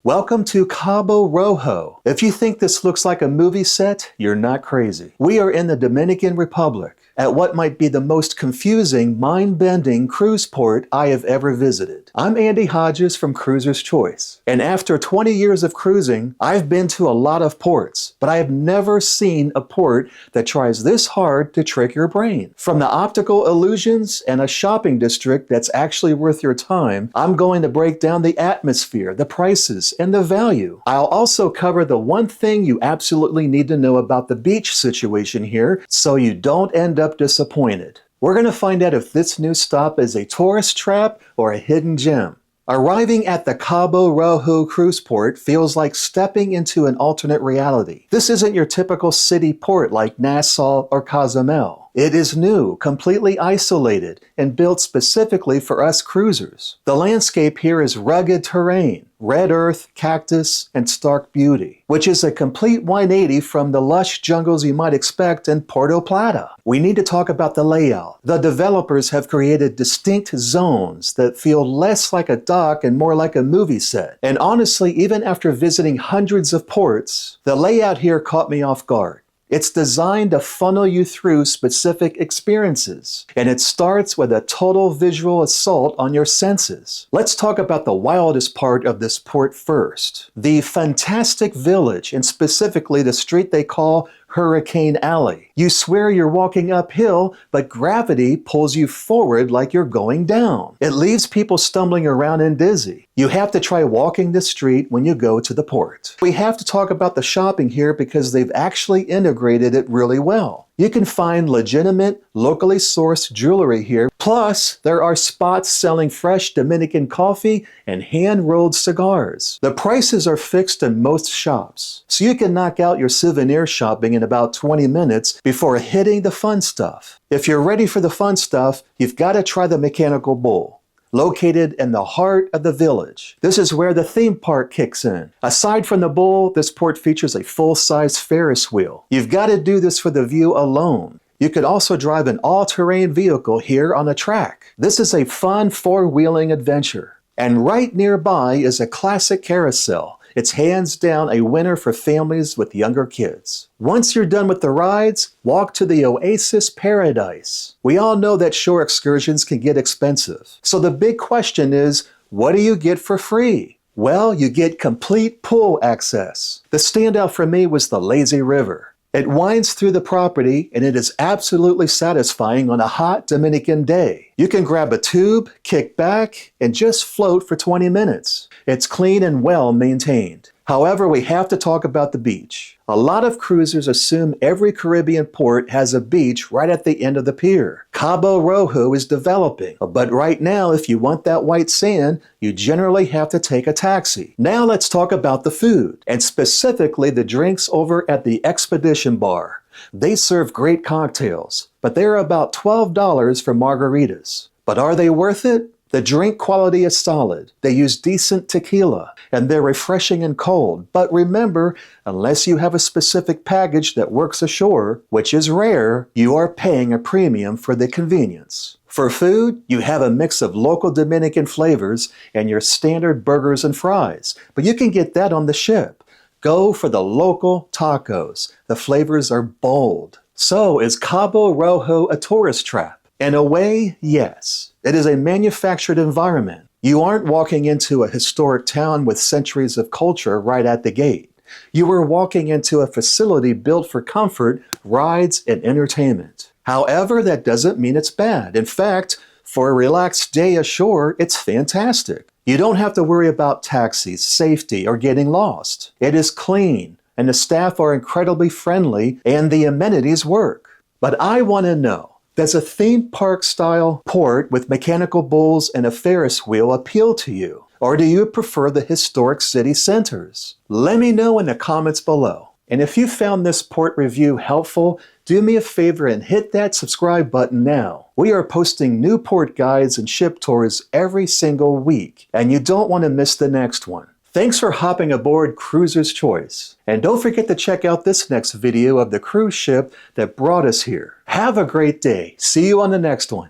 Welcome to Cabo Rojo. If you think this looks like a movie set, you're not crazy. We are in the Dominican Republic, at what might be the most confusing, mind-bending cruise port I have ever visited. I'm Andy Hodges from Cruiser's Choice, and after 20 years of cruising, I've been to a lot of ports, but I have never seen a port that tries this hard to trick your brain. From the optical illusions and a shopping district that's actually worth your time, I'm going to break down the atmosphere, the prices, and the value. I'll also cover the one thing you absolutely need to know about the beach situation here so you don't end up disappointed. We're going to find out if this new stop is a tourist trap or a hidden gem. Arriving at the Cabo Rojo cruise port feels like stepping into an alternate reality. This isn't your typical city port like Nassau or Cozumel. It is new, completely isolated, and built specifically for us cruisers. The landscape here is rugged terrain, red earth, cactus, and stark beauty, which is a complete 180 from the lush jungles you might expect in Puerto Plata. We need to talk about the layout. The developers have created distinct zones that feel less like a dock and more like a movie set. And honestly, even after visiting hundreds of ports, the layout here caught me off guard. It's designed to funnel you through specific experiences, and it starts with a total visual assault on your senses. Let's talk about the wildest part of this port first. The fantastic village, and specifically the street they call Hurricane Alley. You swear you're walking uphill, but gravity pulls you forward like you're going down. It leaves people stumbling around and dizzy. You have to try walking the street when you go to the port. We have to talk about the shopping here because they've actually integrated it really well. You can find legitimate, locally sourced jewelry here. Plus, there are spots selling fresh Dominican coffee and hand-rolled cigars. The prices are fixed in most shops, so you can knock out your souvenir shopping in about 20 minutes before hitting the fun stuff. If you're ready for the fun stuff, you've got to try the mechanical bull. Located in the heart of the village. This is where the theme park kicks in. Aside from the bull, this port features a full-size Ferris wheel. You've got to do this for the view alone. You could also drive an all-terrain vehicle here on a track. This is a fun four-wheeling adventure. And right nearby is a classic carousel. It's hands down a winner for families with younger kids. Once you're done with the rides, walk to the Oasis Paradise. We all know that shore excursions can get expensive. So the big question is, what do you get for free? Well, you get complete pool access. The standout for me was the lazy river. It winds through the property, and it is absolutely satisfying on a hot Dominican day. You can grab a tube, kick back, and just float for 20 minutes. It's clean and well maintained. However, we have to talk about the beach. A lot of cruisers assume every Caribbean port has a beach right at the end of the pier. Cabo Rojo is developing, but right now, if you want that white sand, you generally have to take a taxi. Now let's talk about the food, and specifically the drinks over at the Expedition Bar. They serve great cocktails, but they're about $12 for margaritas. But are they worth it? The drink quality is solid. They use decent tequila, and they're refreshing and cold. But remember, unless you have a specific package that works ashore, which is rare, you are paying a premium for the convenience. For food, you have a mix of local Dominican flavors and your standard burgers and fries, but you can get that on the ship. Go for the local tacos. The flavors are bold. So, is Cabo Rojo a tourist trap? In a way, yes. It is a manufactured environment. You aren't walking into a historic town with centuries of culture right at the gate. You are walking into a facility built for comfort, rides, and entertainment. However, that doesn't mean it's bad. In fact, for a relaxed day ashore, it's fantastic. You don't have to worry about taxis, safety, or getting lost. It is clean, and the staff are incredibly friendly, and the amenities work. But I want to know, does a theme park-style port with mechanical bulls and a Ferris wheel appeal to you? Or do you prefer the historic city centers? Let me know in the comments below. And if you found this port review helpful, do me a favor and hit that subscribe button now. We are posting new port guides and ship tours every single week, and you don't want to miss the next one. Thanks for hopping aboard Cruiser's Choice. And don't forget to check out this next video of the cruise ship that brought us here. Have a great day. See you on the next one.